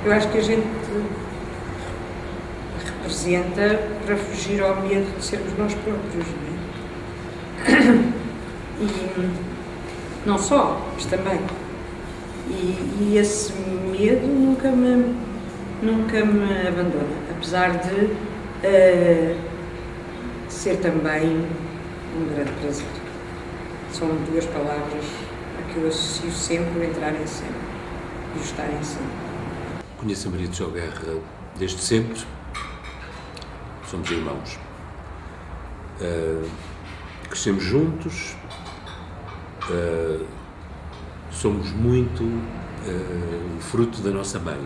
Eu acho que a gente representa para fugir ao medo de sermos nós próprios, não é? E não só, mas também. E esse medo nunca me abandona, apesar de ser também um grande prazer. São duas palavras a que eu associo sempre o entrar em cena e o estar em cena. Conheço a Maria de João Guerra desde sempre, somos irmãos. Crescemos juntos, somos muito o fruto da nossa mãe,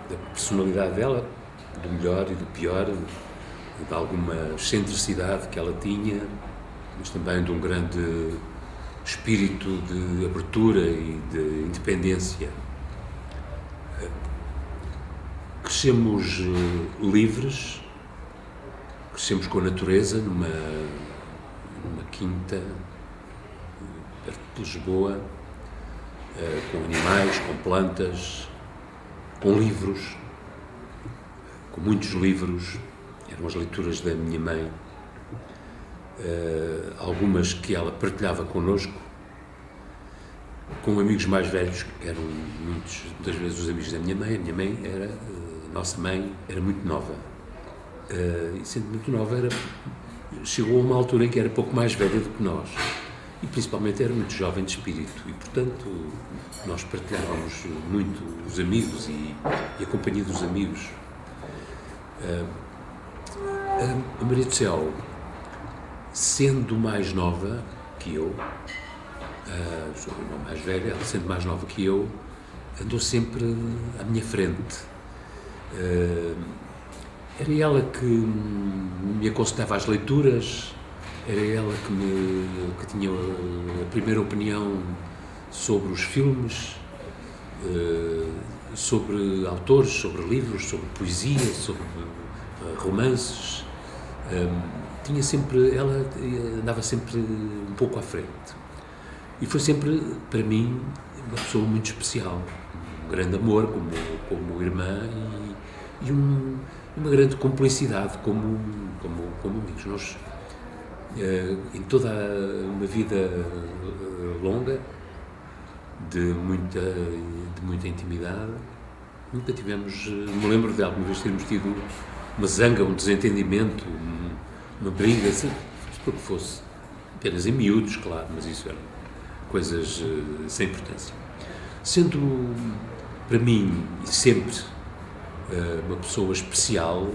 da personalidade dela, do melhor e do pior, de alguma excentricidade que ela tinha, mas também de um grande espírito de abertura e de independência. Crescemos livres, crescemos com a natureza, numa quinta perto de Lisboa, com animais, com plantas, com livros, com muitos livros. Eram as leituras da minha mãe. Algumas que ela partilhava connosco, com amigos mais velhos, que eram muitas vezes os amigos da minha mãe. A minha mãe a nossa mãe era muito nova, e sendo muito nova, chegou a uma altura em que era pouco mais velha do que nós, e principalmente era muito jovem de espírito, e portanto nós partilhávamos muito os amigos e a companhia dos amigos. A Maria do Céu, sendo mais nova que eu, sou a irmã mais velha, ela sendo mais nova que eu, andou sempre à minha frente. Era ela que me aconselhava as leituras, era ela que tinha a primeira opinião sobre os filmes, sobre autores, sobre livros, sobre poesia, sobre romances. Ela andava sempre um pouco à frente, e foi sempre, para mim, uma pessoa muito especial, um grande amor como irmã e uma grande cumplicidade como amigos. Nós, em toda uma vida longa, de muita intimidade, nunca tivemos, me lembro de alguma vez termos tido uma zanga, um desentendimento, uma briga, assim, para que fosse, apenas em miúdos, claro, mas isso eram coisas sem importância. Sendo, para mim, e sempre, uma pessoa especial,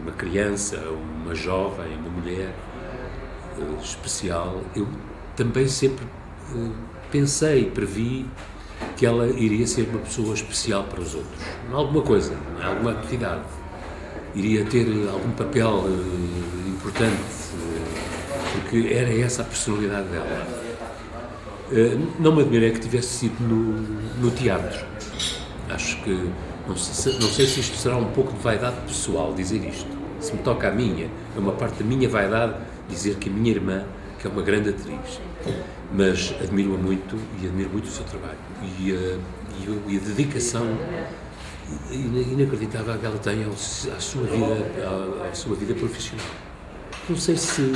uma criança, uma jovem, uma mulher especial, eu também sempre pensei, previ que ela iria ser uma pessoa especial para os outros, em alguma coisa, em alguma atividade. Iria ter algum papel importante, porque era essa a personalidade dela. Não me admirei que tivesse sido no teatro. Acho que, não sei se isto será um pouco de vaidade pessoal, dizer isto. Se me toca a minha, é uma parte da minha vaidade dizer que a minha irmã, que é uma grande atriz, mas admiro-a muito e admiro muito o seu trabalho. E a dedicação inacreditável que ela tem à sua vida profissional. Não sei se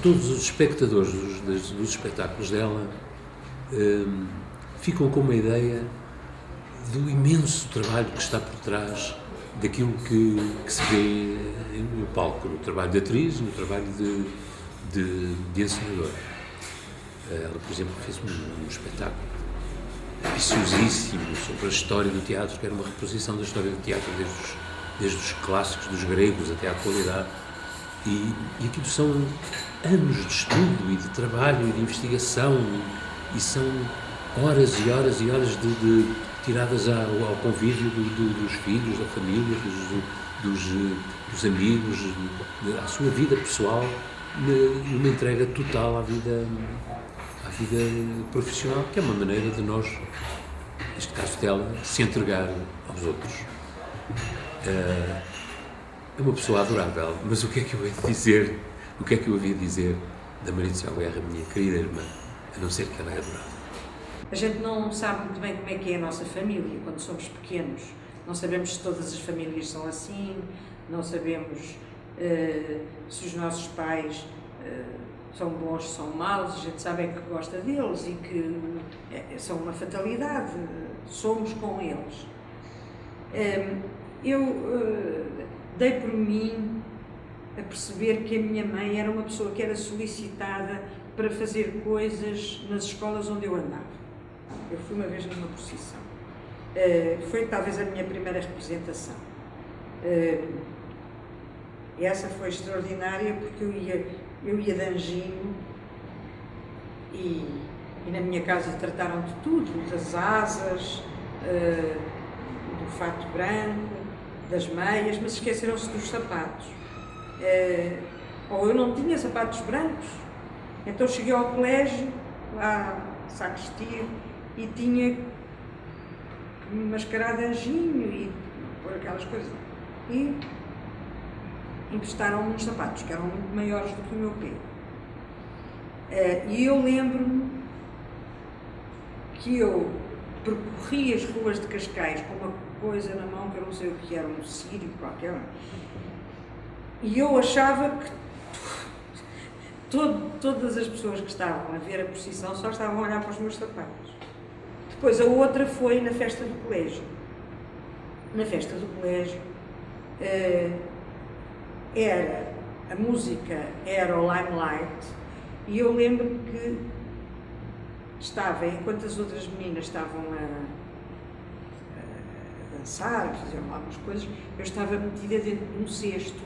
todos os espectadores dos espetáculos dela ficam com uma ideia do imenso trabalho que está por trás daquilo que se vê no palco, no trabalho de atriz, no trabalho de encenadora. Ela, por exemplo, fez um espetáculo viciosíssimo sobre a história do teatro, que era uma reposição da história do teatro, desde os clássicos dos gregos até à atualidade. E aquilo são anos de estudo e de trabalho e de investigação, e são horas e horas e horas tiradas ao convívio dos filhos, da família, dos amigos, à sua vida pessoal, numa entrega total à vida profissional, que é uma maneira de nós, neste caso dela, se entregar aos outros. É uma pessoa adorável, mas o que é que eu havia de dizer da Maria do Céu Guerra, minha querida irmã, a não ser que ela é adorável? A gente não sabe muito bem como é que é a nossa família quando somos pequenos. Não sabemos se todas as famílias são assim, não sabemos se os nossos pais são bons, são maus. A gente sabe é que gosta deles e que são uma fatalidade, somos com eles. Eu dei por mim a perceber que a minha mãe era uma pessoa que era solicitada para fazer coisas nas escolas onde eu andava. Eu fui uma vez numa procissão. Foi talvez a minha primeira representação. E essa foi extraordinária porque eu ia de anjinho e na minha casa trataram de tudo, das asas, do fato branco, das meias, mas esqueceram-se dos sapatos. Ou eu não tinha sapatos brancos, então cheguei ao colégio, lá sacristia, e tinha que me mascarar de anjinho e pôr aquelas coisas. E emprestaram-me uns sapatos que eram muito maiores do que o meu pé. E eu lembro-me que eu percorri as ruas de Cascais com uma coisa na mão que eu não sei o que era, um círio qualquer, e eu achava que todas as pessoas que estavam a ver a procissão só estavam a olhar para os meus sapatos. Depois a outra foi na festa do colégio. Na festa do colégio a música era o Limelight, e eu lembro-me que estava, enquanto as outras meninas estavam a dançar, a fazer algumas coisas, eu estava metida dentro de um cesto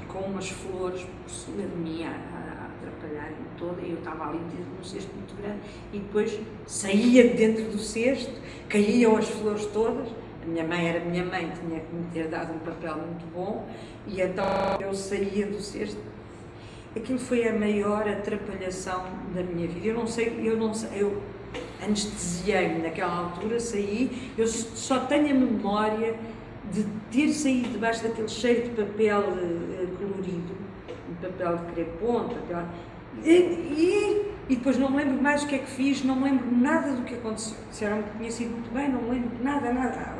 com umas flores por cima de mim a atrapalhar-me toda, e eu estava ali metida num cesto muito grande, e depois saía de dentro do cesto, caíam as flores todas. A minha mãe era minha mãe, tinha que me ter dado um papel muito bom, e então eu saía do cesto. Aquilo foi a maior atrapalhação da minha vida. Eu anestesiei-me naquela altura, saí, eu só tenho a memória de ter saído debaixo daquele cheiro de papel colorido, de papel de crepom, e depois não me lembro mais o que é que fiz, não me lembro nada do que aconteceu. Disseram que tinha sido muito bem, não me lembro nada.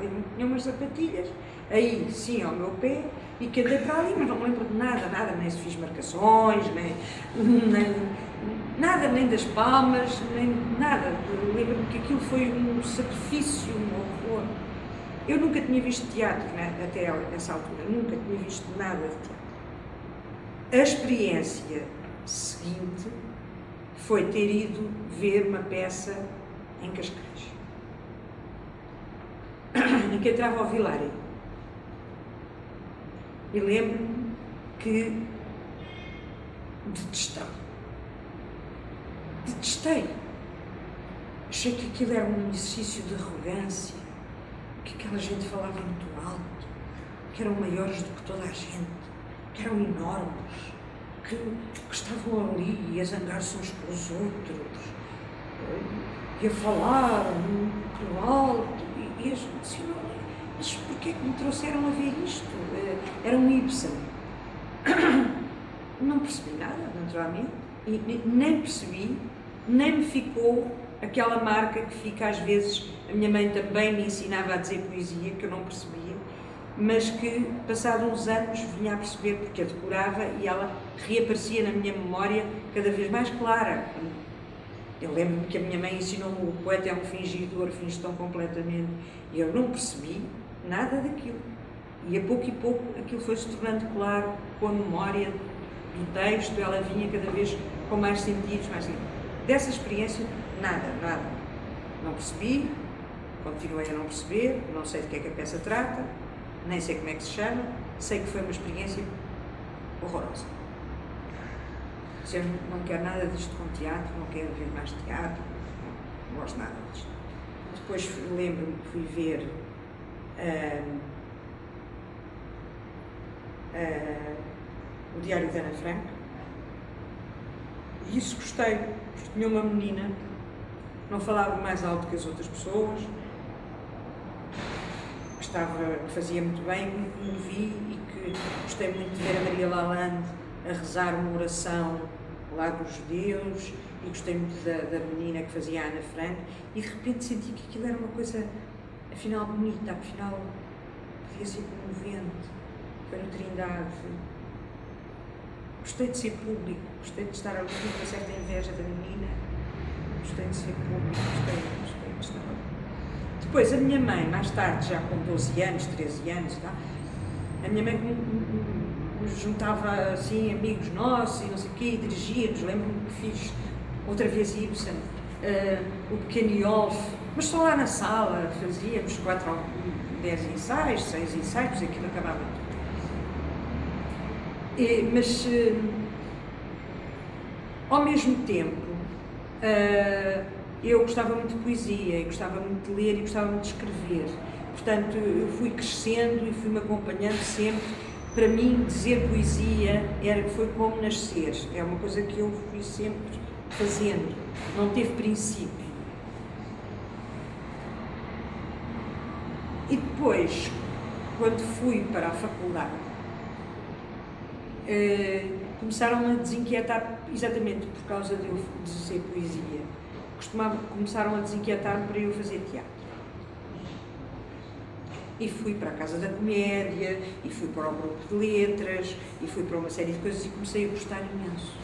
Lembro-me que tinha umas sapatilhas, aí sim ao meu pé, e que andei para ali, mas não me lembro de nada, nem se fiz marcações, nem nada, nem das palmas, nem nada. Lembro-me que aquilo foi um sacrifício, um horror. Eu nunca tinha visto teatro, né, até essa altura, nunca tinha visto nada de teatro. A experiência seguinte foi ter ido ver uma peça em Cascais, em que entrava ao Vilário. E lembro-me que detestei. Achei que aquilo era um exercício de arrogância, que aquela gente falava muito alto, que eram maiores do que toda a gente, que eram enormes, que estavam ali a zangar-se uns com os outros, e a falar muito alto, e a gente disse, mas porquê que me trouxeram a ver isto? Era um Ibsen. Não percebi nada, naturalmente, e nem percebi, nem me ficou aquela marca que fica às vezes. A minha mãe também me ensinava a dizer poesia, que eu não percebia, mas que, passados uns anos, vinha a perceber, porque a decorava e ela reaparecia na minha memória cada vez mais clara. Eu lembro-me que a minha mãe ensinou-me: o poeta é um fingidor, finge tão completamente, e eu não percebi nada daquilo. E a pouco e pouco aquilo foi-se tornando claro com a memória do texto, ela vinha cada vez com mais sentidos, mais sentidos. Dessa experiência, nada. Não percebi, continuei a não perceber, não sei de que é que a peça trata, nem sei como é que se chama, sei que foi uma experiência horrorosa. Eu não quero nada disto com teatro, não quero ver mais teatro, não gosto nada disto. Depois lembro-me que fui ver o Diário de Ana Frank, e isso gostei, porque tinha uma menina, não falava mais alto que as outras pessoas, que fazia muito bem, que me vi, e que gostei muito de ver a Maria Lalande a rezar uma oração lá dos judeus, e gostei muito da menina que fazia a Ana Frank, e de repente senti que aquilo era uma coisa, afinal, bonita, afinal, podia ser comovente. Foi no Trindade. Gostei de ser público, gostei de estar ali com uma certa inveja da menina, gostei de ser público, gostei. Depois, a minha mãe, mais tarde, já com 12 anos, 13 anos, tá? A minha mãe nos juntava, assim, amigos nossos e não sei o quê, e dirigia-nos. Lembro-me que fiz outra vez Ibsen, o Pequeno Iolf, mas só lá na sala fazíamos 4 ou 10 ensaios, 6 ensaios, aquilo acabava tudo. Mas, ao mesmo tempo, eu gostava muito de poesia, e gostava muito de ler e gostava muito de escrever. Portanto, eu fui crescendo e fui-me acompanhando sempre. Para mim, dizer poesia foi como nascer. É uma coisa que eu fui sempre fazendo. Não teve princípio. E depois, quando fui para a faculdade, começaram a desinquietar, exatamente por causa de eu dizer poesia. Começaram a desinquietar-me para eu fazer teatro. E fui para a Casa da Comédia, e fui para o grupo de letras, e fui para uma série de coisas, e comecei a gostar imenso.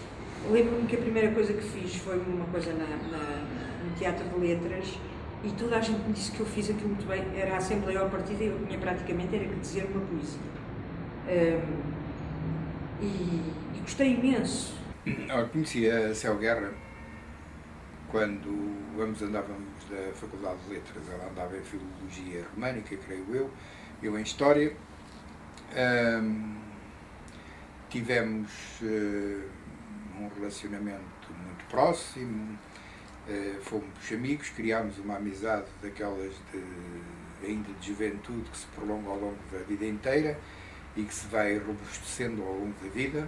Lembro-me que a primeira coisa que fiz foi uma coisa no Teatro de Letras, e toda a gente me disse que eu fiz aquilo muito bem. Era a Assembleia ao Partido, e eu tinha praticamente era que dizer uma poesia. E gostei imenso. Eu conheci a Céu Guerra quando ambos andávamos da Faculdade de Letras. Ela andava em Filologia Românica, creio eu em História. Tivemos um relacionamento muito próximo, fomos amigos, criámos uma amizade daquelas ainda de juventude que se prolonga ao longo da vida inteira e que se vai robustecendo ao longo da vida.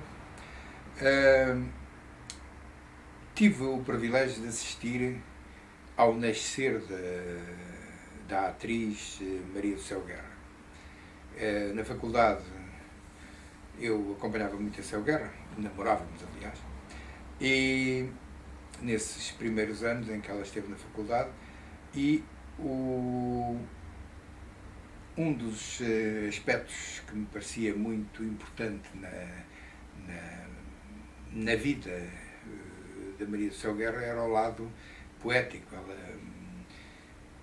Tive o privilégio de assistir ao nascer da atriz Maria do Céu Guerra. Na faculdade eu acompanhava muito a Céu Guerra, namorávamos aliás, e nesses primeiros anos em que ela esteve na faculdade, e um dos aspectos que me parecia muito importante na vida da Maria do Céu Guerra era o lado poético. Ela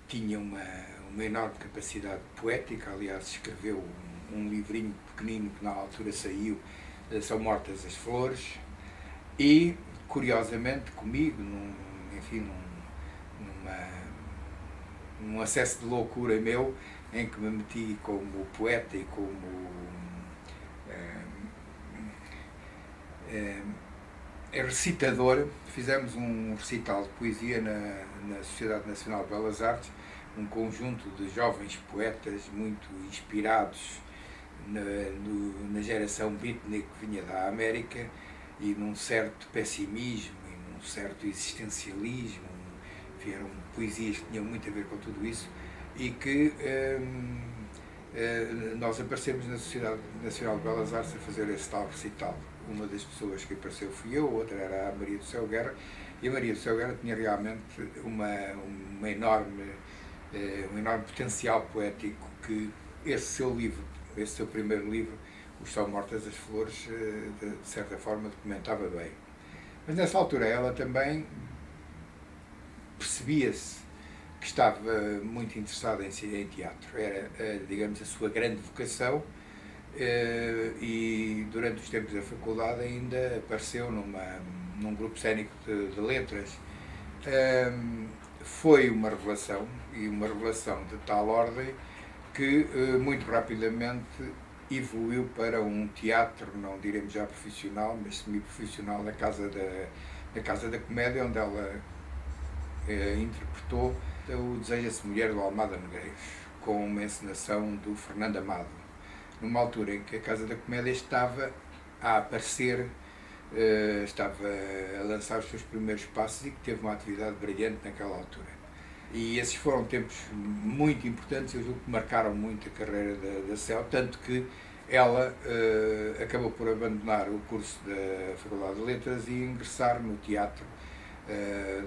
tinha uma enorme capacidade poética, aliás escreveu um livrinho pequenino que na altura saiu, São Mortas as Flores, e curiosamente comigo, num acesso de loucura meu, em que me meti como poeta e como recitador, fizemos um recital de poesia na Sociedade Nacional de Belas Artes, um conjunto de jovens poetas muito inspirados na geração beatnik que vinha da América, e num certo pessimismo e num certo existencialismo. Eram poesias que tinham muito a ver com tudo isso, e que nós aparecemos na Sociedade Nacional de Belas Artes a fazer esse tal recital. Uma das pessoas que apareceu fui eu, outra era a Maria do Céu Guerra, e a Maria do Céu Guerra tinha realmente um enorme potencial poético que esse seu primeiro livro, Os São Mortas as Flores, de certa forma documentava bem. Mas nessa altura ela também percebia-se que estava muito interessada em teatro. Era, digamos, a sua grande vocação, e durante os tempos da faculdade ainda apareceu num grupo cénico de letras. foi uma revelação, e uma revelação de tal ordem que muito rapidamente evoluiu para um teatro, não diremos já profissional, mas semi-profissional, na Casa da Comédia, onde ela interpretou o Deseja-se Mulher do Almada Negreiros, com uma encenação do Fernando Amado, numa altura em que a Casa da Comédia estava a aparecer, estava a lançar os seus primeiros passos e que teve uma atividade brilhante naquela altura. E esses foram tempos muito importantes, eu julgo que marcaram muito a carreira da Céu, tanto que ela acabou por abandonar o curso da Faculdade de Letras e ingressar no teatro.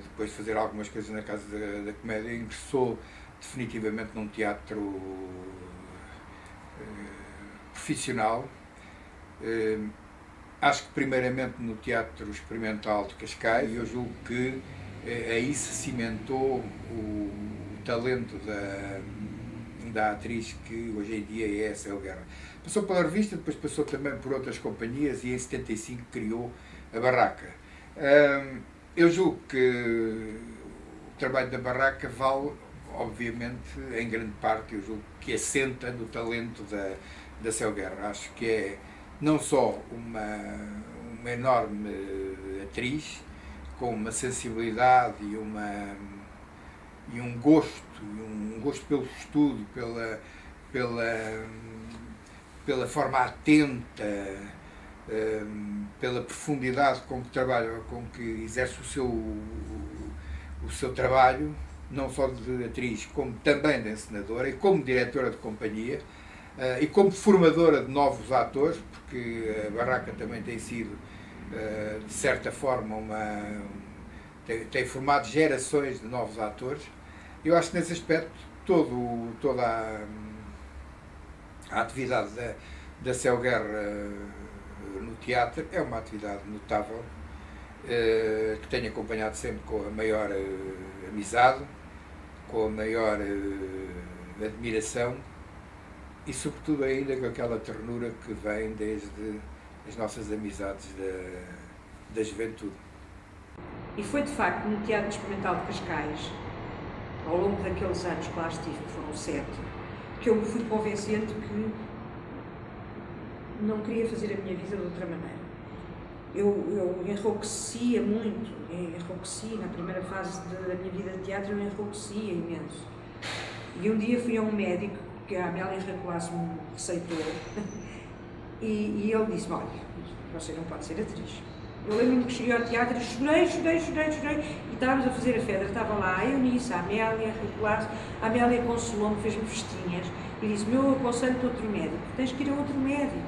Depois de fazer algumas coisas na Casa da Comédia, ingressou definitivamente num teatro profissional. Acho que primeiramente no Teatro Experimental de Cascais, e eu julgo que aí se cimentou o talento da atriz que hoje em dia é a Céu Guerra. Passou pela revista, depois passou também por outras companhias e em 75 criou a Barraca. Eu julgo que o trabalho da Barraca vale, obviamente, em grande parte, eu julgo que assenta no talento da Céu Guerra. Acho que é não só uma enorme atriz, com uma sensibilidade e um gosto pelo estudo, pela forma atenta, pela profundidade com que trabalha, com que exerce o seu trabalho, não só de atriz, como também de encenadora e como diretora de companhia, e como formadora de novos atores, porque a Barraca também tem sido, de certa forma, tem formado gerações de novos atores. Eu acho que nesse aspecto toda a atividade da Céu Guerra no teatro é uma atividade notável, que tenho acompanhado sempre com a maior amizade, com a maior admiração e sobretudo ainda com aquela ternura que vem desde as nossas amizades da juventude. E foi de facto no Teatro Experimental de Cascais, ao longo daqueles anos que lá estive, que foram 7, que eu me fui convencendo que não queria fazer a minha vida de outra maneira. Eu enrouquecia muito, enrouqueci na primeira fase da minha vida de teatro, eu enrouquecia imenso. E um dia fui a um médico que a Amélia Herculano me receitou e ele disse: olha, você não pode ser atriz. Eu lembro-me que cheguei ao teatro e chorei, e estávamos a fazer a Fedra, estava lá a Eunice, a Amélia Herculano, a Amélia consolou-me, fez-me festinhas e disse: eu aconselho-te outro médico, tens que ir a outro médico,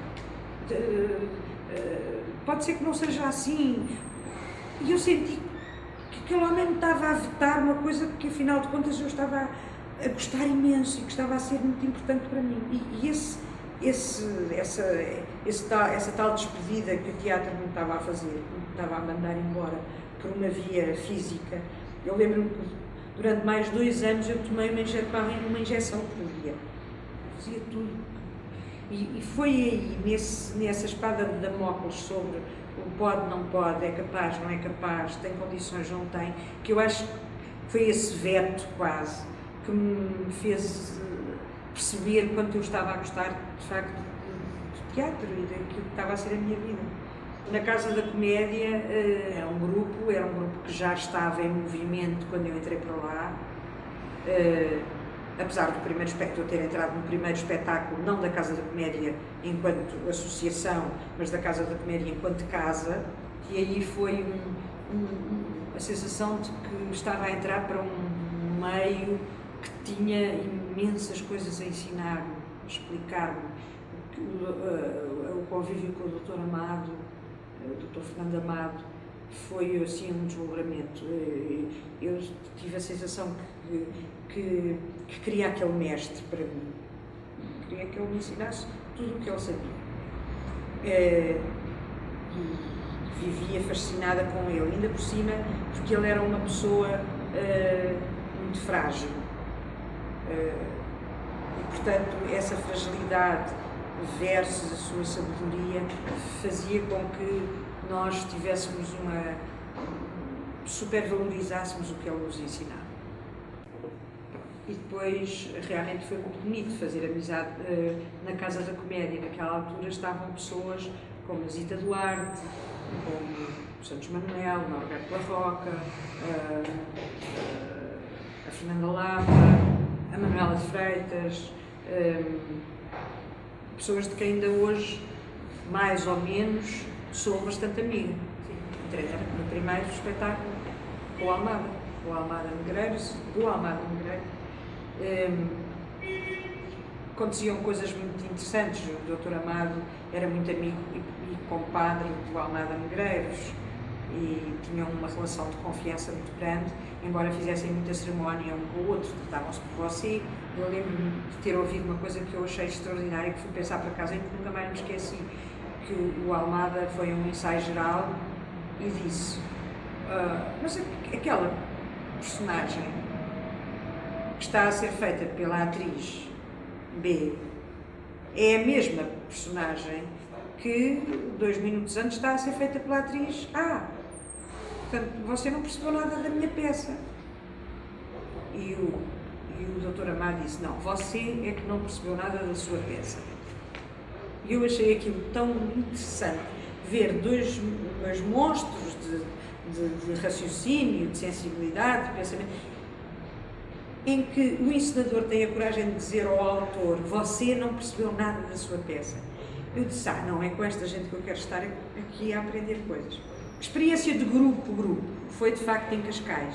pode ser que não seja assim. E eu senti que aquele homem me estava a vetar uma coisa que afinal de contas eu estava a gostar imenso e que estava a ser muito importante para mim. E essa tal despedida que o teatro me estava a fazer, me estava a mandar embora por uma via física. Eu lembro-me que durante mais 2 anos eu tomei uma injeção por dia. Fazia tudo. E foi aí, nessa espada de Damócles sobre o pode, não pode, é capaz, não é capaz, tem condições, não tem, que eu acho que foi esse veto quase que me fez perceber quanto eu estava a gostar de facto de teatro e daquilo que estava a ser a minha vida. Na Casa da Comédia era um grupo que já estava em movimento quando eu entrei para lá, apesar do primeiro eu ter entrado no primeiro espetáculo, não da Casa da Comédia enquanto associação, mas da Casa da Comédia enquanto casa, e aí foi a sensação de que estava a entrar para um meio que tinha imensas coisas a ensinar-me, a explicar-me. O convívio com o Dr. Amado, o Dr. Fernando Amado, foi assim um deslumbramento. Eu tive a sensação que queria aquele mestre para mim. Queria que ele me ensinasse tudo o que ele sabia. E vivia fascinada com ele, ainda por cima, porque ele era uma pessoa muito frágil. E, portanto, essa fragilidade versus a sua sabedoria fazia com que nós tivéssemos supervalorizássemos o que ele nos ensinava. E depois realmente foi muito bonito fazer amizade na Casa da Comédia. Naquela altura estavam pessoas como a Zita Duarte, como Santos Manuel, Norberto Barroca, a Fernanda Lapa, a Manuela de Freitas, pessoas de quem ainda hoje, mais ou menos, sou bastante amiga. Entrei no primeiro espetáculo com o Almada Negreiros, aconteciam coisas muito interessantes. O Dr. Amado era muito amigo e compadre do Almada Negreiros e tinham uma relação de confiança muito grande, embora fizessem muita cerimónia um com o outro, tratavam-se por você. Eu lembro-me de ter ouvido uma coisa que eu achei extraordinária, que fui pensar para casa e que nunca mais me esqueci, que o Almada foi a um ensaio geral e disse, mas aquela personagem que está a ser feita pela atriz B é a mesma personagem que 2 minutos antes está a ser feita pela atriz A. Portanto, você não percebeu nada da minha peça. E o Dr. Amado disse, não, você é que não percebeu nada da sua peça. E eu achei aquilo tão interessante, ver dois monstros de raciocínio, de sensibilidade, de pensamento, em que o encenador tem a coragem de dizer ao autor, você não percebeu nada da sua peça. Eu disse, não, é com esta gente que eu quero estar aqui a aprender coisas. Experiência de grupo, foi de facto em Cascais,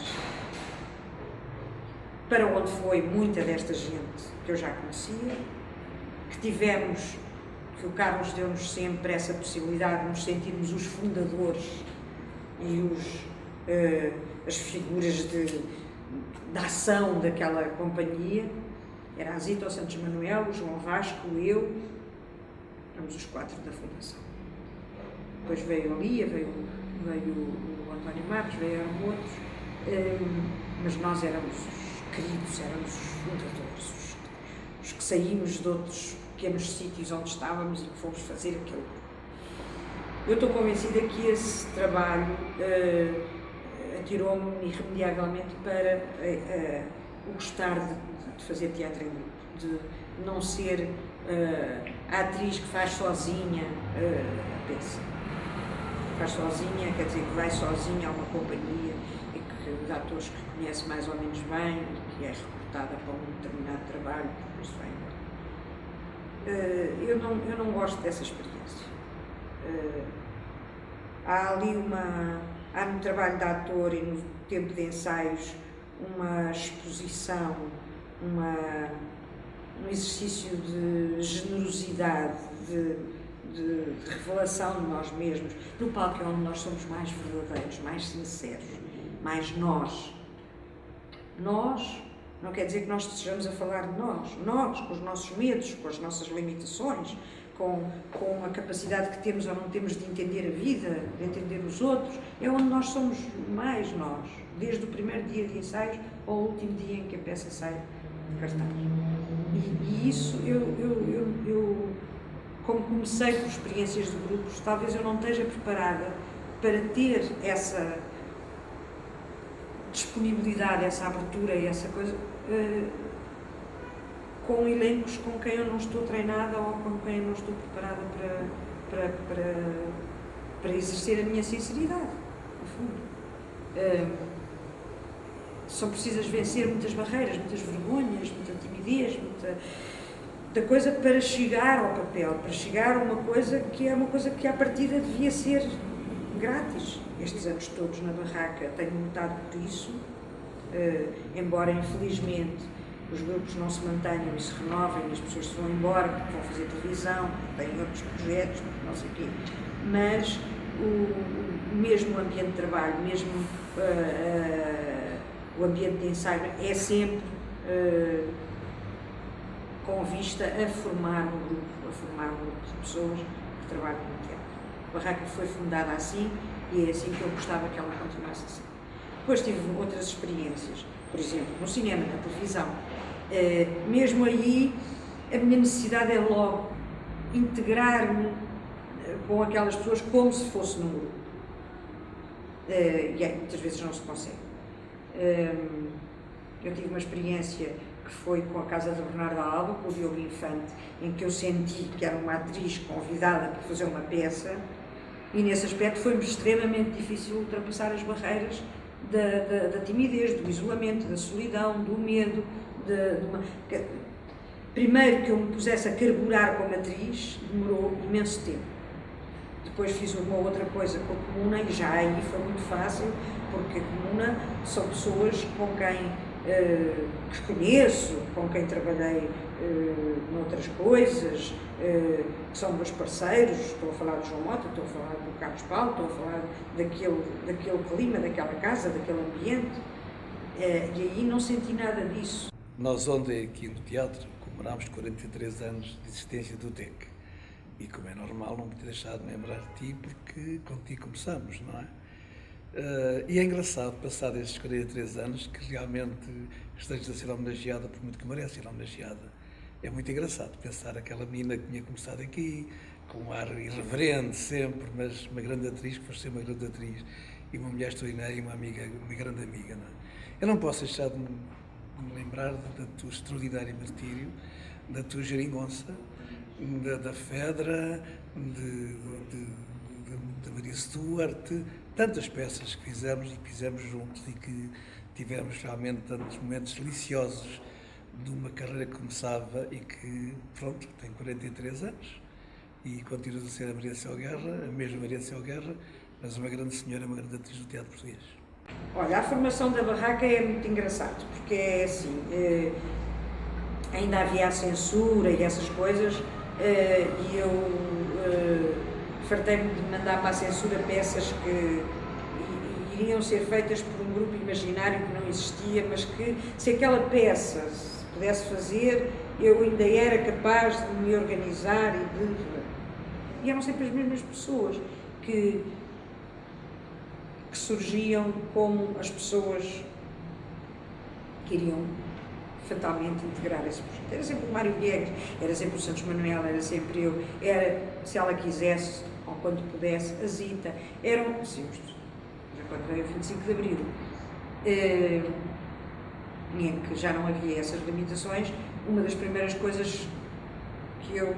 para onde foi muita desta gente que eu já conhecia, que tivemos, que o Carlos deu-nos sempre essa possibilidade de nos sentirmos os fundadores e as figuras da ação daquela companhia. Era a Zita, o Santos Manuel, o João Vasco, eu, éramos os 4 da fundação. Depois veio a Lia, veio o António Marques, vieram outros, mas nós éramos os queridos, éramos os fundadores, os que saímos de outros pequenos sítios onde estávamos e que fomos fazer aquilo. Eu estou convencida que esse trabalho atirou-me irremediavelmente para o gostar de fazer teatro em grupo, de não ser a atriz que faz sozinha a peça. Faz sozinha, quer dizer que vai sozinha a uma companhia e que de atores que conhece mais ou menos bem e que é recrutada para um determinado trabalho, depois vai embora. Eu não gosto dessa experiência. Há ali há no trabalho de ator e no tempo de ensaios uma exposição, um exercício de generosidade, de revelação de nós mesmos. No palco é onde nós somos mais verdadeiros, mais sinceros, mais nós. Nós não quer dizer que nós estejamos a falar de nós, com os nossos medos, com as nossas limitações, com a capacidade que temos ou não temos de entender a vida, de entender os outros. É onde nós somos mais nós, desde o primeiro dia de ensaios ao último dia em que a peça sai de cartaz. E isso eu como comecei por experiências de grupos, talvez eu não esteja preparada para ter essa disponibilidade, essa abertura e essa coisa com elencos com quem eu não estou treinada ou com quem eu não estou preparada para exercer a minha sinceridade, no fundo. São precisas vencer muitas barreiras, muitas vergonhas, muita timidez, muita coisa para chegar ao papel, para chegar a uma coisa que à partida devia ser grátis. Estes anos todos na barraca tenho lutado por isso, embora infelizmente os grupos não se mantenham e se renovem, as pessoas se vão embora porque vão fazer televisão, têm outros projetos, não sei o quê, mas o mesmo ambiente de trabalho, mesmo o ambiente de ensaio é sempre com vista a formar um grupo de pessoas que trabalham no teatro. A barraca foi fundada assim e é assim que eu gostava que ela continuasse assim. Depois tive outras experiências, por exemplo, no cinema, na televisão. Mesmo aí, a minha necessidade é logo integrar-me com aquelas pessoas como se fosse num grupo. E muitas vezes não se consegue. Eu tive uma experiência que foi com a Casa da Bernarda Alba, com o Diogo Infante, em que eu senti que era uma atriz convidada para fazer uma peça, e nesse aspecto foi-me extremamente difícil ultrapassar as barreiras da timidez, do isolamento, da solidão, do medo, primeiro que eu me pusesse a carburar como atriz, demorou imenso tempo. Depois fiz uma outra coisa com a Comuna e já aí foi muito fácil, porque a Comuna são pessoas com quem que conheço, com quem trabalhei noutras coisas, que são meus parceiros. Estou a falar do João Mota, estou a falar do Carlos Paulo, estou a falar daquele clima, daquela casa, daquele ambiente, e aí não senti nada disso. Nós ontem aqui no teatro comemorámos 43 anos de existência do TEC. E como é normal, não me ter deixado de lembrar de ti, porque contigo começamos, não é? E é engraçado, passado estes 43 anos, que realmente estejas a ser homenageada, por muito que merece ser homenageada. É muito engraçado pensar aquela menina que tinha começado aqui, com um ar irreverente sempre, mas uma grande atriz, que foste ser uma grande atriz, e uma mulher extraordinária e uma amiga, uma grande amiga, não é? Eu não posso deixar de me lembrar do teu extraordinário martírio, da tua geringonça, da Fedra, de Maria Stuart, tantas peças que fizemos e que fizemos juntos e que tivemos realmente tantos momentos deliciosos de uma carreira que começava e que, pronto, tem 43 anos e continua a ser a Maria Céu Guerra, a mesma Maria Céu Guerra, mas uma grande senhora, uma grande atriz do teatro português. Olha, a formação da barraca é muito engraçado, porque é assim, ainda havia a censura e essas coisas, e eu fartei-me de mandar para a censura peças que iriam ser feitas por um grupo imaginário que não existia, mas que, se aquela peça se pudesse fazer, eu ainda era capaz de me organizar e eram sempre as mesmas pessoas que surgiam como as pessoas que iriam fatalmente integrar esse projeto. Era sempre o Mário Viegas, era sempre o Santos Manuel, era sempre eu, era, se ela quisesse, ou quando pudesse, a Zita, eram, sim, já quando veio o 25 de Abril, em que já não havia essas limitações, uma das primeiras coisas que eu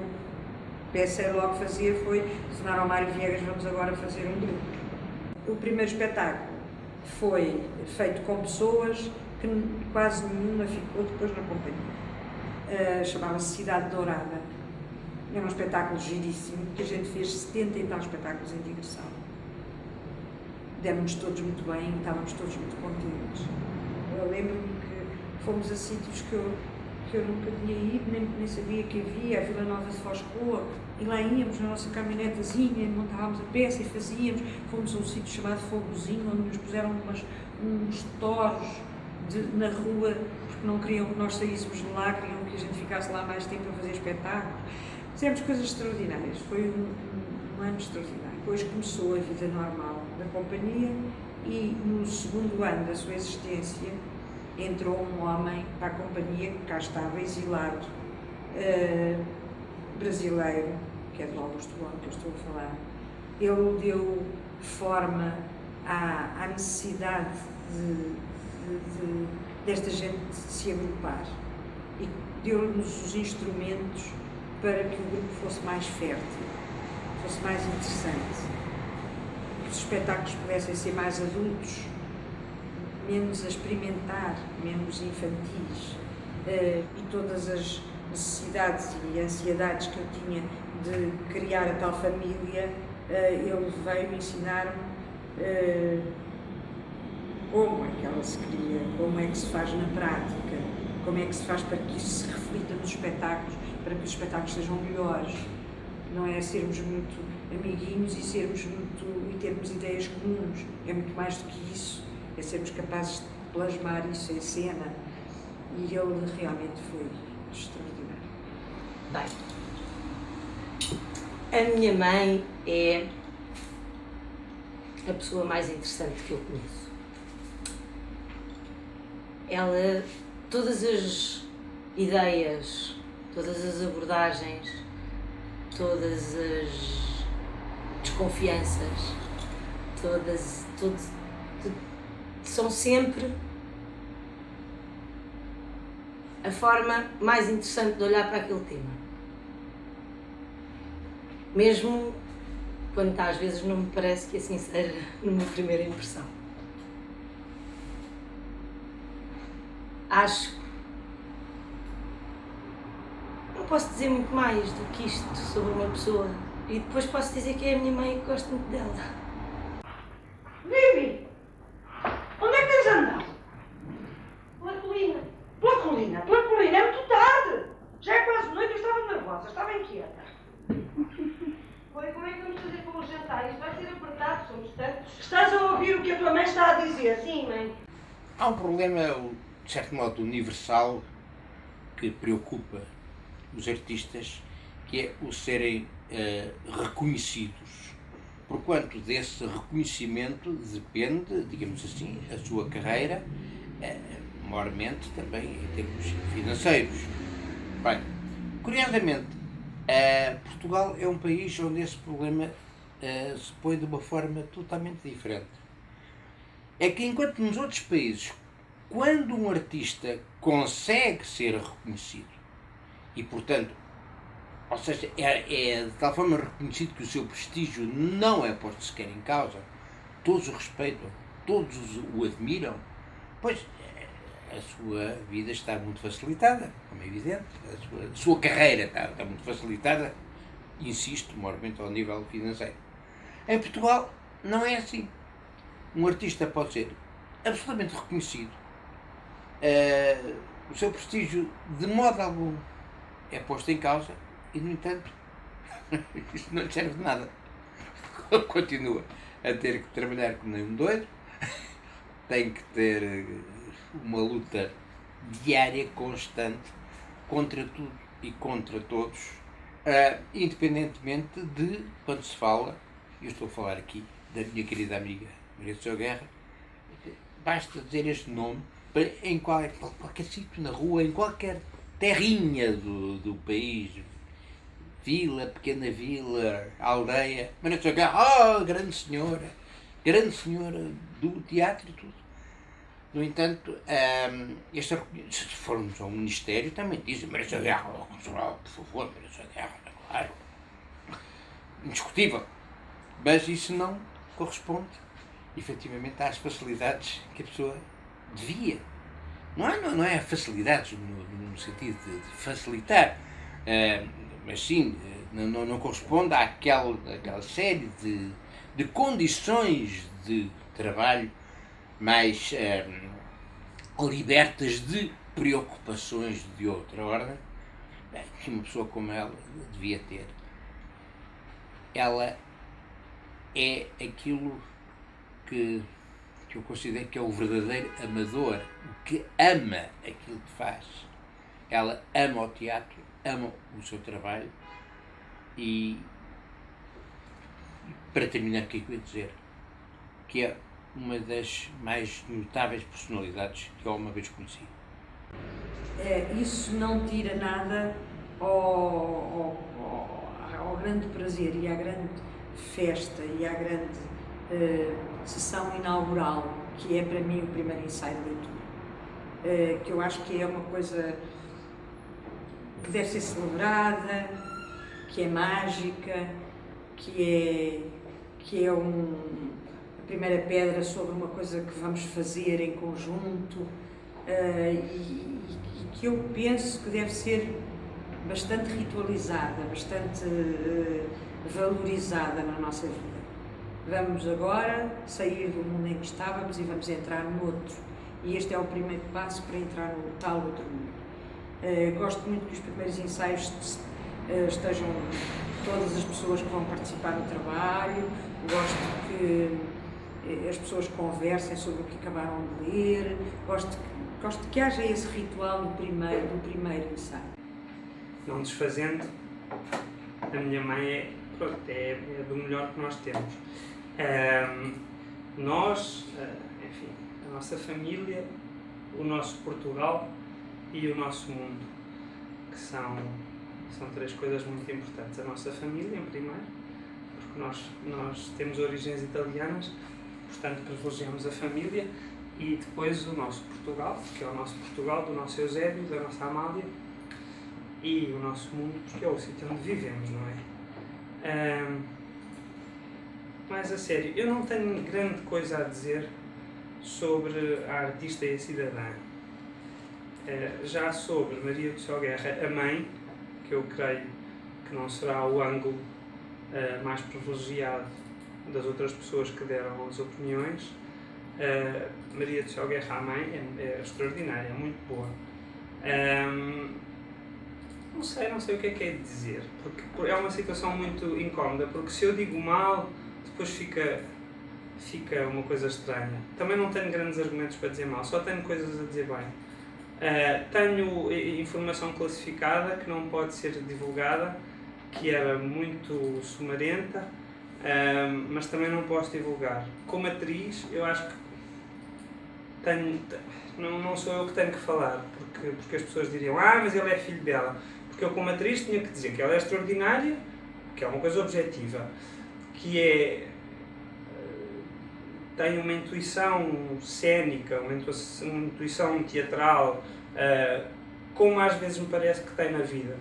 pensei logo fazer foi telefonar ao Mário Viegas, vamos agora fazer um grupo. O primeiro espetáculo foi feito com pessoas que quase nenhuma ficou depois na companhia. Chamava-se Cidade Dourada. Era um espetáculo giríssimo, que a gente fez 70 e tal espetáculos em digressão. Demos-nos todos muito bem, estávamos todos muito contentes. Eu lembro-me que fomos a sítios que eu nunca tinha ido, nem sabia que havia, a Vila Nova de Foscoa, e lá íamos na nossa caminhonetezinha, montávamos a peça e fazíamos. Fomos a um sítio chamado Fogozinho, onde nos puseram uns toros na rua, porque não queriam que nós saíssemos de lá, queriam que a gente ficasse lá mais tempo a fazer espetáculos. Fizemos coisas extraordinárias, foi um ano extraordinário. Depois começou a vida normal da companhia e no segundo ano da sua existência entrou um homem para a companhia que cá estava exilado, brasileiro, que é do Augusto Gomes que eu estou a falar. Ele deu forma à necessidade desta gente se agrupar e deu-nos os instrumentos para que o grupo fosse mais fértil, fosse mais interessante, que os espetáculos pudessem ser mais adultos, menos a experimentar, menos infantis, e todas as necessidades e ansiedades que eu tinha de criar a tal família, ele veio ensinar-me como é que ela se cria, como é que se faz na prática, como é que se faz para que isso se reflita nos espetáculos, para que os espetáculos sejam melhores. Não é sermos muito amiguinhos e termos ideias comuns, é muito mais do que isso. É sermos capazes de plasmar isso em cena, e ele realmente foi extraordinário. Bem, a minha mãe é a pessoa mais interessante que eu conheço. Ela, todas as ideias, todas as abordagens, todas as desconfianças, são sempre a forma mais interessante de olhar para aquele tema. Mesmo quando às vezes não me parece que assim seja numa primeira impressão. Acho. Não posso dizer muito mais do que isto sobre uma pessoa. E depois posso dizer que é a minha mãe e que gosto muito dela. Vivi! Onde é que tens andado? Pela colina. Pela colina? Pela colina? É muito tarde! Já é quase noite, eu estava nervosa, estava inquieta. Oi, como é que vamos fazer para o jantar? Isto vai ser apertado, somos tantos. Estás a ouvir o que a tua mãe está a dizer? Sim, mãe. Há um problema, de certo modo, universal que preocupa os artistas, que é o serem reconhecidos. Porquanto desse reconhecimento depende, digamos assim, a sua carreira, maiormente também em termos financeiros. Bem, curiosamente, Portugal é um país onde esse problema se põe de uma forma totalmente diferente. É que enquanto nos outros países, quando um artista consegue ser reconhecido e, portanto, ou seja, é de tal forma reconhecido que o seu prestígio não é posto sequer em causa, todos o respeitam, todos o admiram, pois a sua vida está muito facilitada, como é evidente, a sua carreira está muito facilitada, insisto, maiormente ao nível financeiro. Em Portugal não é assim. Um artista pode ser absolutamente reconhecido, o seu prestígio de modo algum é posto em causa e, no entanto, isto não lhe serve de nada. Continua a ter que trabalhar como nem um doido, tem que ter uma luta diária, constante, contra tudo e contra todos, independentemente de, quando se fala, eu estou a falar aqui da minha querida amiga Maria José Guerra, basta dizer este nome, em qualquer sítio, na rua, em qualquer terrinha do país, vila, pequena vila, aldeia, Maria José Guerra, grande senhora do teatro e tudo. No entanto, se formos ao Ministério, também dizem Maria José Guerra, por favor, Maria José Guerra, claro, indiscutível. Mas isso não corresponde, efetivamente, às facilidades que a pessoa devia. Não é facilidades no sentido de facilitar, mas sim, não corresponde àquela série de condições de trabalho mais libertas de preocupações de outra ordem, que uma pessoa como ela devia ter. Ela é aquilo que eu considero que é o verdadeiro amador, o que ama aquilo que faz. Ela ama o teatro, ama o seu trabalho e para terminar, o que é que eu ia dizer? Que é uma das mais notáveis personalidades que eu alguma vez conheci. Isso não tira nada ao grande prazer e à grande festa e à grande sessão inaugural, que é para mim o primeiro ensaio de leitura, que eu acho que é uma coisa que deve ser celebrada, que é mágica, que é a primeira pedra sobre uma coisa que vamos fazer em conjunto, e que eu penso que deve ser bastante ritualizada, bastante valorizada na nossa vida. Vamos agora sair do mundo em que estávamos e vamos entrar no outro. E este é o primeiro passo para entrar no tal outro mundo. Gosto muito que os primeiros ensaios estejam todas as pessoas que vão participar no trabalho, gosto que as pessoas conversem sobre o que acabaram de ler, gosto que haja esse ritual do primeiro ensaio. Não desfazendo, a minha mãe é do melhor que nós temos. Nós, enfim, a nossa família, o nosso Portugal e o nosso mundo, que são três coisas muito importantes. A nossa família, em primeiro, porque nós temos origens italianas, portanto privilegiamos a família, e depois o nosso Portugal, que é o nosso Portugal, do nosso Eusébio, da nossa Amália, e o nosso mundo, porque é o sítio onde vivemos, não é? Mas a sério, eu não tenho grande coisa a dizer sobre a artista e a cidadã. Já sobre Maria do Céu Guerra, a mãe, que eu creio que não será o ângulo mais privilegiado das outras pessoas que deram as opiniões, Maria do Céu Guerra, a mãe, é extraordinária, é muito boa. Não sei o que é de dizer, porque é uma situação muito incómoda, porque se eu digo mal, depois fica uma coisa estranha. Também não tenho grandes argumentos para dizer mal, só tenho coisas a dizer bem. Tenho informação classificada que não pode ser divulgada, que era muito sumarenta, mas também não posso divulgar. Como atriz, eu acho que não sou eu que tenho que falar, porque as pessoas diriam, mas ele é filho dela. Porque eu, como atriz, tinha que dizer que ela é extraordinária, que é uma coisa objetiva, que tem uma intuição cênica, uma intuição teatral, como às vezes me parece que tem na vida.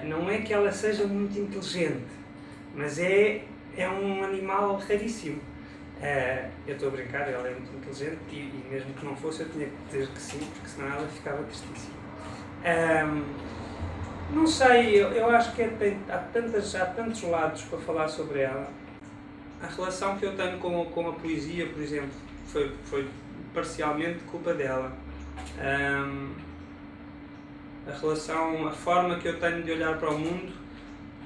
Não é que ela seja muito inteligente, mas é um animal raríssimo. Eu estou a brincar, ela é muito inteligente e mesmo que não fosse eu tinha que dizer que sim, porque senão ela ficava tristíssima. Não sei, eu acho que há tantos lados para falar sobre ela. A relação que eu tenho com a poesia, por exemplo, foi parcialmente culpa dela. A forma que eu tenho de olhar para o mundo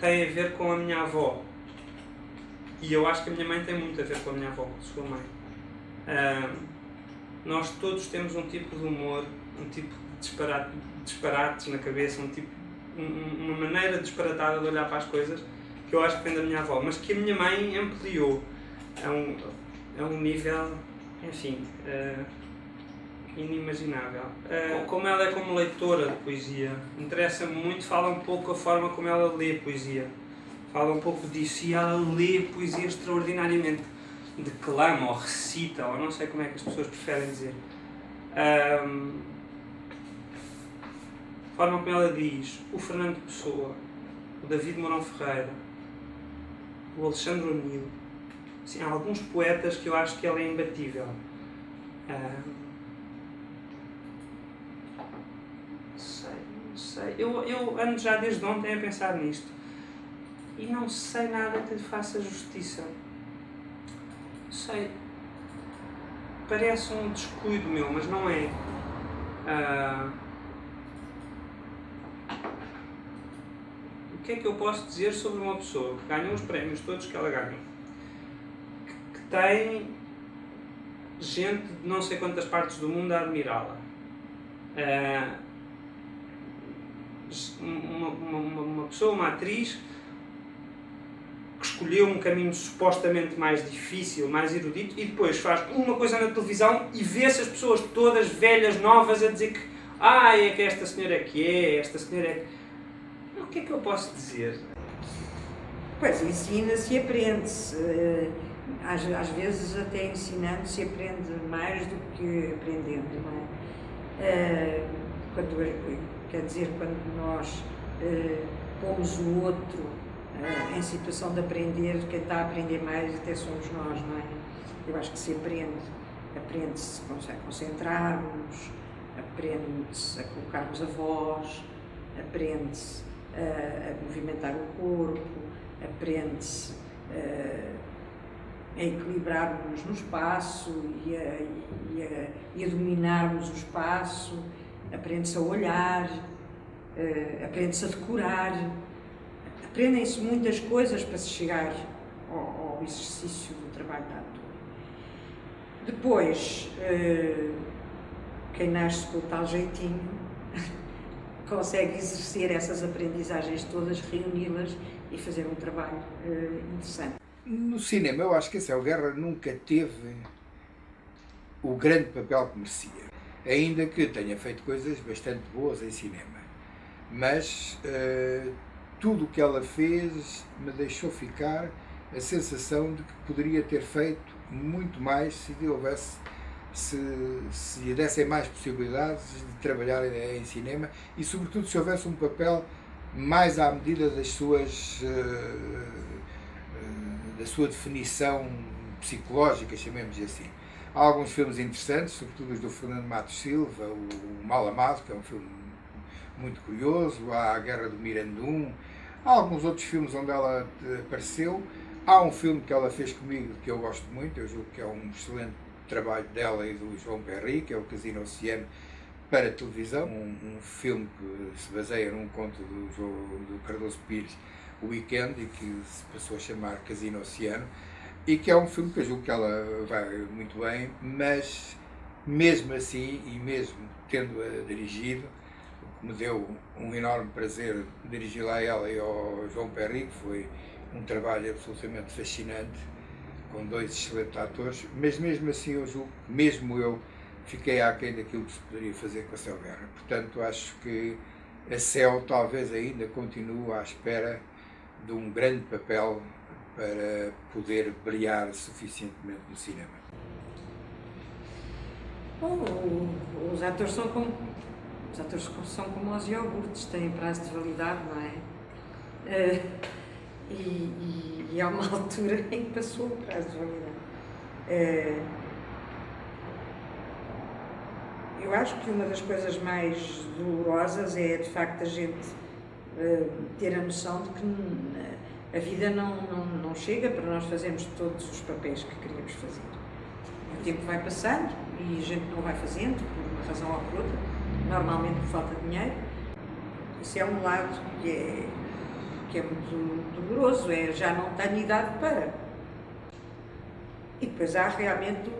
tem a ver com a minha avó. E eu acho que a minha mãe tem muito a ver com a minha avó, com a sua mãe. Nós todos temos um tipo de humor, um tipo de disparates na cabeça, uma maneira disparatada de olhar para as coisas, que eu acho que vem da minha avó, mas que a minha mãe ampliou a um nível, enfim, inimaginável. Como ela é como leitora de poesia, interessa-me muito, fala um pouco a forma como ela lê poesia. Fala um pouco disso, e ela lê poesia extraordinariamente, declama ou recita, ou não sei como é que as pessoas preferem dizer. A forma como ela diz, o Fernando Pessoa, o David Mourão Ferreira, o Alexandre O'Neill, assim, há alguns poetas que eu acho que ela é imbatível. Não sei. Eu ando já desde ontem a pensar nisto. E não sei nada que lhe faça justiça. Não sei. Parece um descuido meu, mas não é. O que é que eu posso dizer sobre uma pessoa que ganhou os prémios todos que ela ganhou? Que tem gente de não sei quantas partes do mundo a admirá-la. Uma pessoa, uma atriz, que escolheu um caminho supostamente mais difícil, mais erudito, e depois faz uma coisa na televisão e vê-se as pessoas todas velhas, novas, a dizer que é que esta senhora esta senhora é que... O que é que eu posso dizer? Pois, ensina-se e aprende-se. Às vezes até ensinando se aprende mais do que aprendendo, não é? Quer dizer, quando nós pomos o outro em situação de aprender, quem está a aprender mais até somos nós, não é? Eu acho que se aprende-se a concentrar-nos, aprende-se a colocarmos a voz, aprende-se a movimentar o corpo, aprende-se a equilibrarmos no espaço e a dominarmos o espaço, aprende-se a olhar, aprende-se a decorar. Aprendem-se muitas coisas para se chegar ao exercício do trabalho da ator. Depois, quem nasce com o tal jeitinho consegue exercer essas aprendizagens todas, reuni-las e fazer um trabalho interessante. No cinema, eu acho que a Céu Guerra nunca teve o grande papel que merecia, ainda que tenha feito coisas bastante boas em cinema. Mas tudo o que ela fez me deixou ficar a sensação de que poderia ter feito muito mais se houvesse, se lhe dessem mais possibilidades de trabalhar em cinema e, sobretudo, se houvesse um papel mais à medida da sua definição psicológica, chamemos-lhe assim. Há alguns filmes interessantes, sobretudo os do Fernando Matos Silva, o Mal Amado, que é um filme muito curioso, há a Guerra do Mirandum, há alguns outros filmes onde ela apareceu. Há um filme que ela fez comigo que eu gosto muito, eu julgo que é um excelente trabalho dela e do João Perry, que é o Casino Oceano, para televisão, um filme que se baseia num conto do Cardoso Pires, O Weekend, e que se passou a chamar Casino Oceano, e que é um filme que eu julgo que ela vai muito bem, mas mesmo assim, e mesmo tendo-a dirigido, me deu um enorme prazer dirigi-la a ela e ao João Perry, que foi um trabalho absolutamente fascinante, com 2 excelentes atores, mas mesmo assim eu julgo que mesmo eu fiquei aquém daquilo que se poderia fazer com a Céu Guerra. Portanto, acho que a Céu talvez ainda continue à espera de um grande papel para poder brilhar suficientemente no cinema. Bom, os atores são como os iogurtes, têm prazo de validade, não é? E há uma altura em que passou o prazo de validade. Eu acho que uma das coisas mais dolorosas é, de facto, a gente ter a noção de que a vida não chega para nós fazermos todos os papéis que queríamos fazer. O tempo vai passando e a gente não vai fazendo, por uma razão ou por outra, normalmente por falta de dinheiro. Isso é um lado que é muito doloroso, já não tenho idade para. E depois há realmente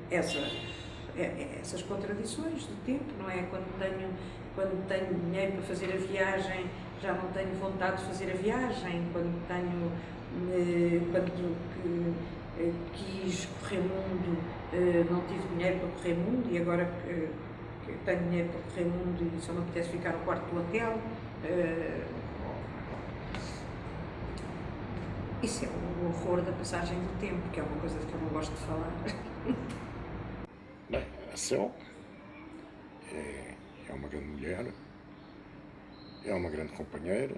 essas contradições do tempo, não é? Quando tenho dinheiro para fazer a viagem, já não tenho vontade de fazer a viagem. Quando quis correr mundo, não tive dinheiro para correr mundo, e agora que tenho dinheiro para correr mundo e só me apetece ficar no quarto do hotel. Isso é o horror da passagem do tempo, que é uma coisa que eu não gosto de falar. Bem, a Céu é uma grande mulher, é uma grande companheira,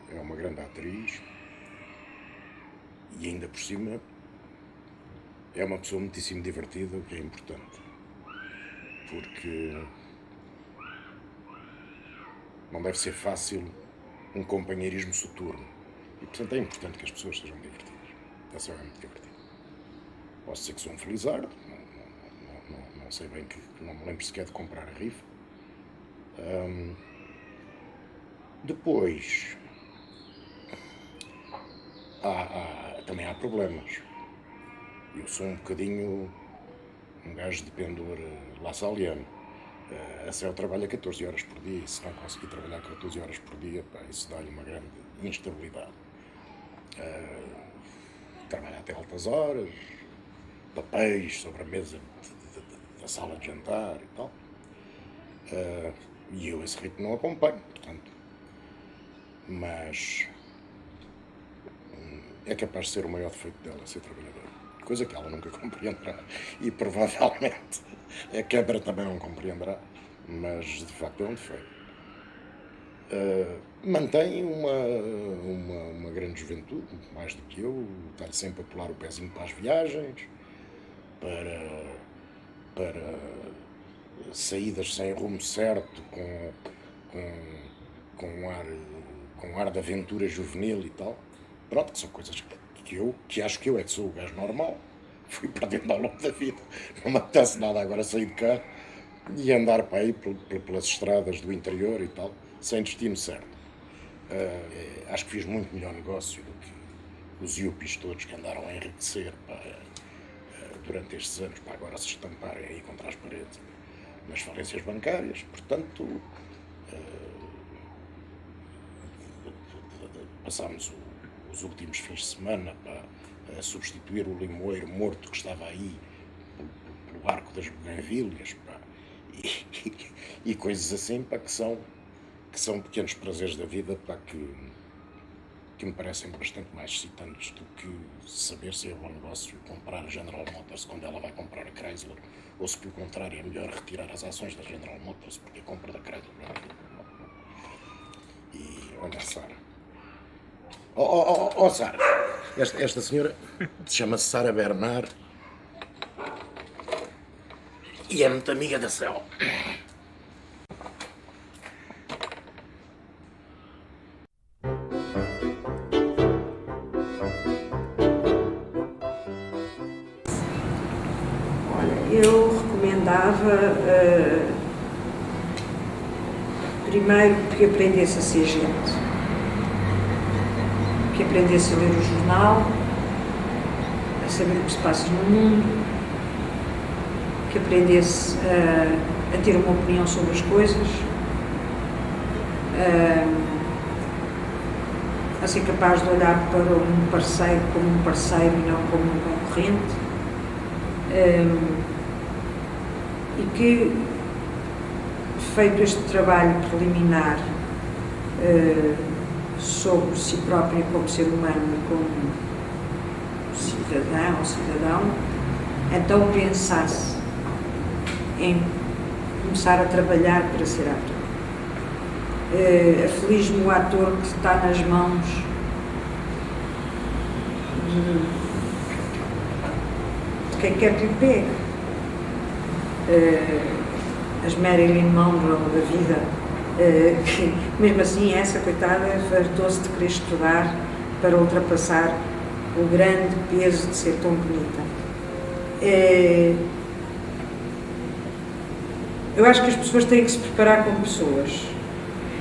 é uma grande atriz e ainda por cima é uma pessoa muitíssimo divertida, o que é importante, porque não deve ser fácil um companheirismo soturno e, portanto, é importante que as pessoas sejam divertidas. A Céu é muito divertida. Posso dizer que sou um felizardo, não sei bem, que não me lembro sequer de comprar a rifa. Depois, também há problemas. Eu sou um bocadinho um gajo de pendor lassaliano. A Céu trabalha 14 horas por dia e se não conseguir trabalhar 14 horas por dia, isso dá-lhe uma grande instabilidade. Trabalha até altas horas, papéis sobre a mesa da sala de jantar e tal. E eu esse ritmo não acompanho, portanto. Mas é capaz de ser o maior defeito dela, ser trabalhadora. Coisa que ela nunca compreenderá. E provavelmente a Câmara também não compreenderá. Mas de facto é um defeito. Mantém uma grande juventude, mais do que eu, está sempre a pular o pezinho para as viagens, para saídas sem rumo certo, com um ar de aventura juvenil e tal. Pronto, que são coisas que acho que eu é que sou o gajo normal, fui perdendo ao longo da vida. Não me apetece nada agora sair de cá e andar para aí pelas estradas do interior e tal, sem destino certo. Acho que fiz muito melhor negócio do que os yuppies todos que andaram a enriquecer durante estes anos, para agora se estamparem aí contra as paredes nas falências bancárias. Portanto, passámos os últimos fins de semana para substituir o limoeiro morto que estava aí pelo arco das buganvílias, e coisas assim, que são pequenos prazeres da vida, que que me parecem bastante mais excitantes do que saber se é bom negócio comprar a General Motors quando ela vai comprar a Chrysler, ou se pelo contrário é melhor retirar as ações da General Motors porque a compra da Chrysler não é. E olha a Sara. Sara, esta senhora chama-se Sara Bernard e é muito amiga da Céu. Eu recomendava primeiro que aprendesse a ser gente, que aprendesse a ler o jornal, a saber o que se passa no mundo, que aprendesse a ter uma opinião sobre as coisas, a ser capaz de olhar para um parceiro como um parceiro e não como um concorrente. E que, feito este trabalho preliminar sobre si próprio como ser humano e como cidadã ou cidadão, então pensasse em começar a trabalhar para ser ator. Aflige-me o ator que está nas mãos de quem quer que lhe pegue. As Marilyn Monroe da vida, que mesmo assim essa coitada fartou-se de querer estudar para ultrapassar o grande peso de ser tão bonita. Eu acho que as pessoas têm que se preparar como pessoas,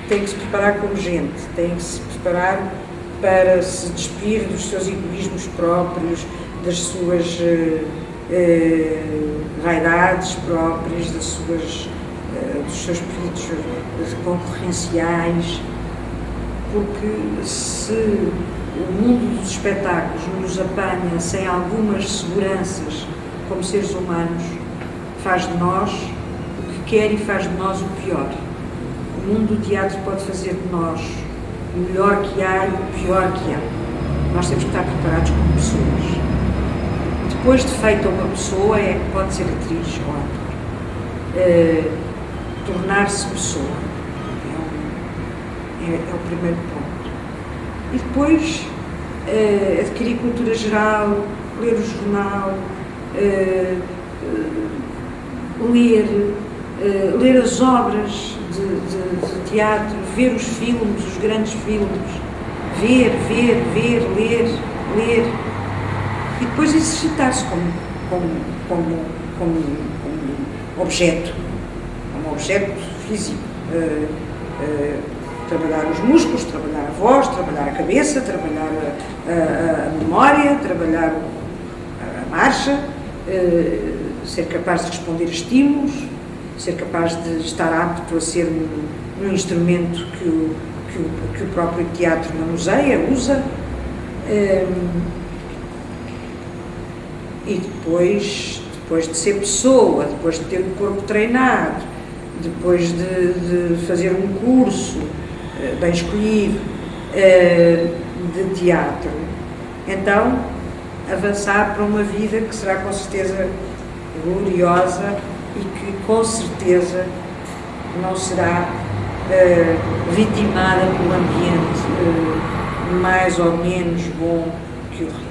têm que se preparar como gente, têm que se preparar para se despir dos seus egoísmos próprios, das suas vaidades próprias, dos seus espíritos concorrenciais, porque se o mundo dos espetáculos nos apanha sem algumas seguranças como seres humanos, faz de nós o que quer e faz de nós o pior. O mundo do teatro pode fazer de nós o melhor que há e o pior que há. Nós temos que estar preparados como pessoas. Depois de feita uma pessoa, é que pode ser atriz ou ator. Tornar-se pessoa é o primeiro ponto. E depois adquirir cultura geral, ler o jornal, ler as obras de teatro, ver os filmes, os grandes filmes, ler, e depois exercitar-se como objeto físico. Trabalhar os músculos, trabalhar a voz, trabalhar a cabeça, trabalhar a memória, trabalhar a marcha, ser capaz de responder a estímulos, ser capaz de estar apto a ser um instrumento que o próprio teatro usa. E depois de ser pessoa, depois de ter o corpo treinado, depois de fazer um curso bem escolhido de teatro, então avançar para uma vida que será com certeza gloriosa e que com certeza não será vitimada por um ambiente mais ou menos bom que o real.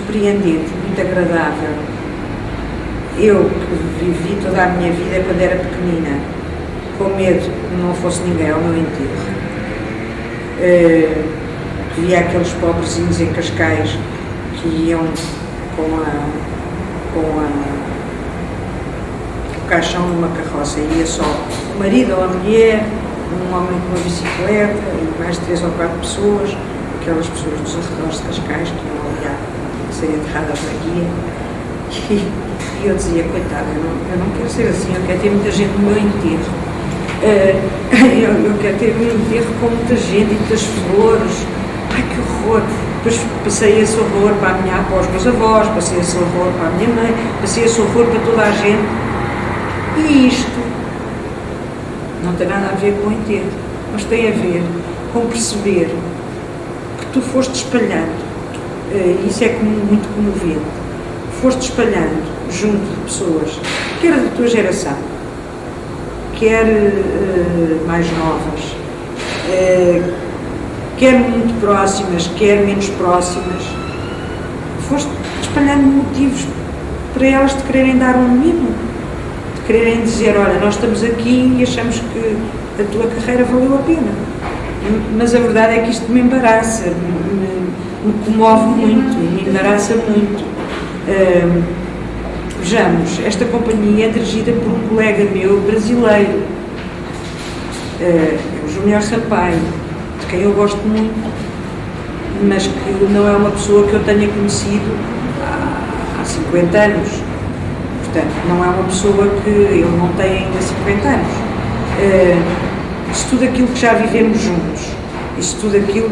surpreendente, muito agradável. Eu, que vivi toda a minha vida quando era pequenina, com medo que não fosse ninguém ao meu enterro. Via aqueles pobrezinhos em Cascais que iam com o caixão numa carroça, ia só o marido ou a mulher, um homem com uma bicicleta e mais 3 ou 4 pessoas, aquelas pessoas dos arredores de Cascais que iam ali a ser enterradas na guia. E eu dizia, coitada, eu não quero ser assim, eu quero ter muita gente no meu enterro. Eu quero ter um enterro com muita gente e muitas flores. Ai, que horror! Depois passei esse horror para os meus avós, passei esse horror para a minha mãe, passei esse horror para toda a gente. E isto não tem nada a ver com o enterro, mas tem a ver com perceber que tu foste espalhando, isso é muito comovente, foste espalhando junto de pessoas, quer da tua geração, quer mais novas, quer muito próximas, quer menos próximas, foste espalhando motivos para elas te quererem dar um mimo, de quererem dizer, olha, nós estamos aqui e achamos que a tua carreira valeu a pena. Mas a verdade é que isto me embaraça, me comove muito, me embaraça muito. Vejamos, esta companhia é dirigida por um colega meu brasileiro, o Júnior Sampaio, de quem eu gosto muito, mas que não é uma pessoa que eu tenha conhecido há 50 anos. Portanto, não é uma pessoa que ele não tem ainda 50 anos. Isso tudo aquilo que já vivemos juntos, isso tudo aquilo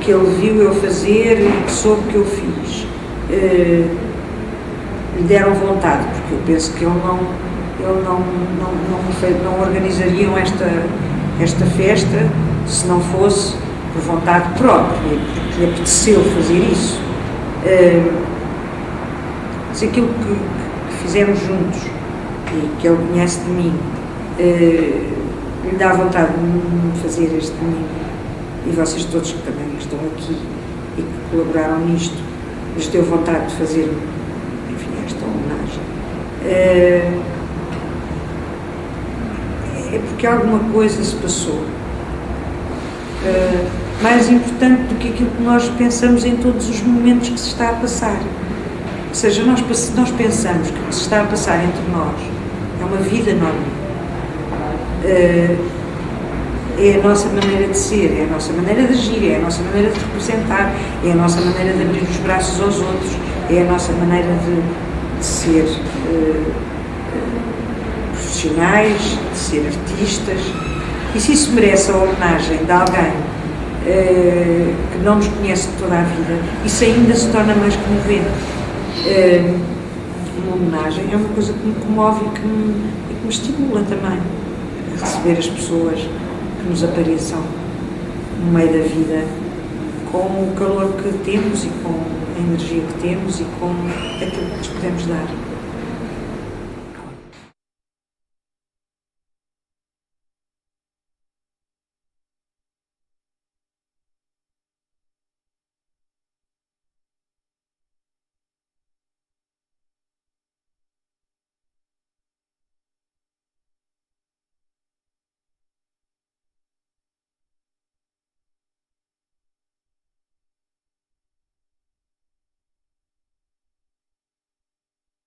que ele viu eu fazer e que soube que eu fiz, lhe deram vontade, porque eu penso que ele não organizariam esta festa se não fosse por vontade própria, porque lhe apeteceu fazer isso. Se aquilo que fizemos juntos e que ele conhece de mim lhe dá vontade de fazer este domingo, e vocês todos que também estão aqui e que colaboraram nisto, lhes deu vontade de fazer, enfim, esta homenagem, é porque alguma coisa se passou, mais importante do que aquilo que nós pensamos em todos os momentos que se está a passar. Ou seja, nós pensamos que o que se está a passar entre nós é uma vida normal. É a nossa maneira de ser, é a nossa maneira de agir, é a nossa maneira de representar, é a nossa maneira de abrir os braços aos outros, é a nossa maneira de ser profissionais, de ser artistas. E se isso merece a homenagem de alguém que não nos conhece de toda a vida, isso ainda se torna mais comovente. Uma homenagem é uma coisa que me comove e que me estimula também a receber as pessoas que nos apareçam no meio da vida com o calor que temos e com a energia que temos e com aquilo que nos podemos dar.